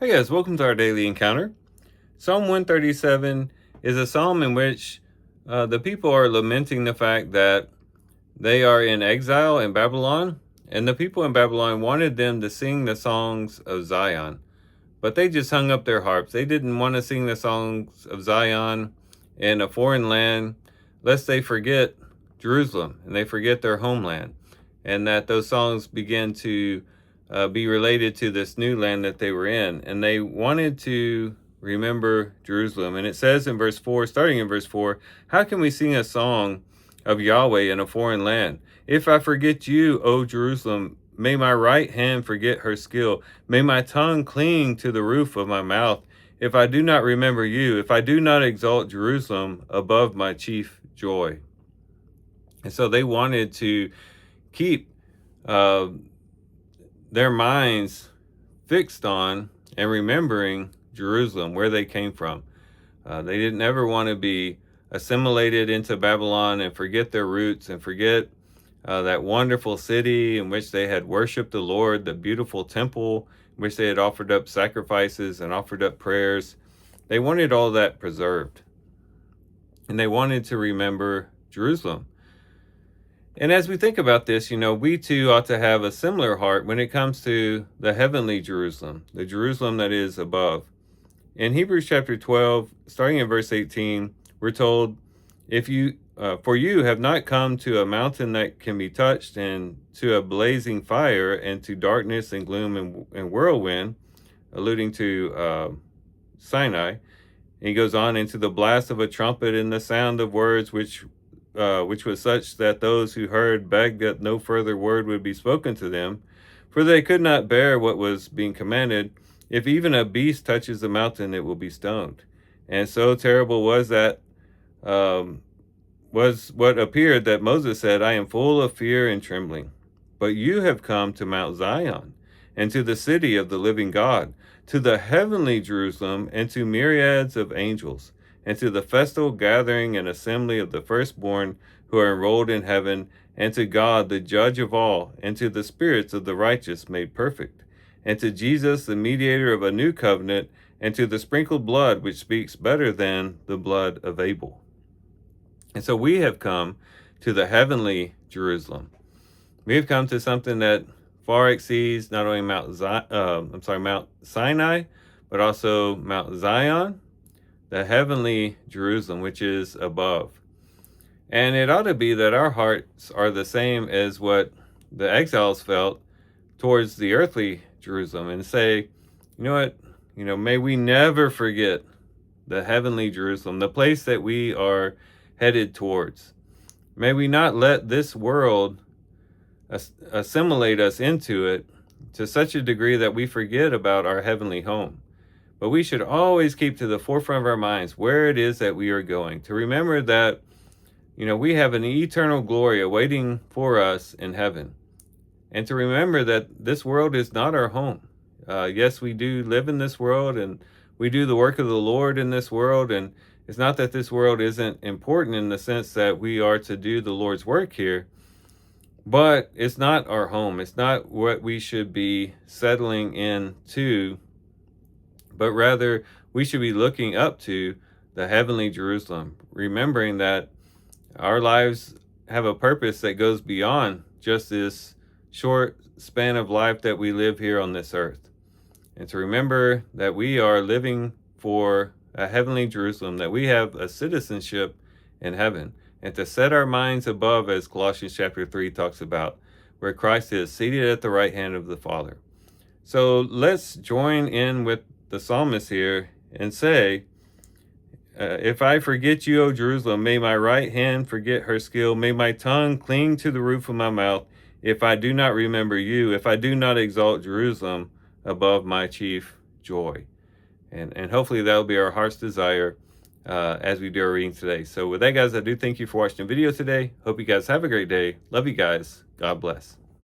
Hey guys, welcome to our daily encounter. Psalm 137 is a psalm in which the people are lamenting the fact that they are in exile in Babylon, and the people in Babylon wanted them to sing the songs of Zion, but they just hung up their harps. They didn't want to sing the songs of Zion in a foreign land, lest they forget Jerusalem and they forget their homeland, and that those songs begin to be related to this new land that they were in. And they wanted to remember Jerusalem. And it says in verse 4, starting in verse 4, how can we sing a song of Yahweh in a foreign land? If I forget you, O Jerusalem, may my right hand forget her skill. May my tongue cling to the roof of my mouth. If I do not remember you, if I do not exalt Jerusalem above my chief joy. And so they wanted to keep their minds fixed on and remembering Jerusalem, where they came from. They didn't ever want to be assimilated into Babylon and forget their roots and forget that wonderful city in which they had worshiped the Lord, the beautiful temple in which they had offered up sacrifices and offered up prayers. They wanted all that preserved. And they wanted to remember Jerusalem. And as we think about this, we too ought to have a similar heart when it comes to the heavenly Jerusalem, the Jerusalem that is above. In Hebrews chapter 12, starting in verse 18, we're told, for you have not come to a mountain that can be touched, and to a blazing fire, and to darkness and gloom and whirlwind, alluding to Sinai. And he goes on, into the blast of a trumpet and the sound of words, which was such that those who heard begged that no further word would be spoken to them, for they could not bear what was being commanded. If even a beast touches the mountain, it will be stoned. And so terrible was that, was what appeared, that Moses said, I am full of fear and trembling. But you have come to Mount Zion, and to the city of the living God, to the heavenly Jerusalem, and to myriads of angels, and to the festal gathering and assembly of the firstborn who are enrolled in heaven, and to God, the judge of all, and to the spirits of the righteous made perfect, and to Jesus, the mediator of a new covenant, and to the sprinkled blood, which speaks better than the blood of Abel. And so we have come to the heavenly Jerusalem. We have come to something that far exceeds not only Mount Sinai, but also Mount Zion, the heavenly Jerusalem, which is above. And it ought to be that our hearts are the same as what the exiles felt towards the earthly Jerusalem, and say, you know what, may we never forget the heavenly Jerusalem, the place that we are headed towards. May we not let this world assimilate us into it to such a degree that we forget about our heavenly home. But we should always keep to the forefront of our minds where it is that we are going, to remember that, we have an eternal glory awaiting for us in heaven. And to remember that this world is not our home. Yes, we do live in this world, and we do the work of the Lord in this world. And it's not that this world isn't important in the sense that we are to do the Lord's work here, but it's not our home. It's not what we should be settling into, but rather we should be looking up to the heavenly Jerusalem, remembering that our lives have a purpose that goes beyond just this short span of life that we live here on this earth. And to remember that we are living for a heavenly Jerusalem, that we have a citizenship in heaven, and to set our minds above, as Colossians chapter 3 talks about, where Christ is seated at the right hand of the Father. So let's join in with the psalmist here and say, if I forget you, O Jerusalem, may my right hand forget her skill. May my tongue cling to the roof of my mouth. If I do not remember you, if I do not exalt Jerusalem above my chief joy. And hopefully that'll be our heart's desire as we do our reading today. So with that, guys, I do thank you for watching the video today. Hope you guys have a great day. Love you guys. God bless.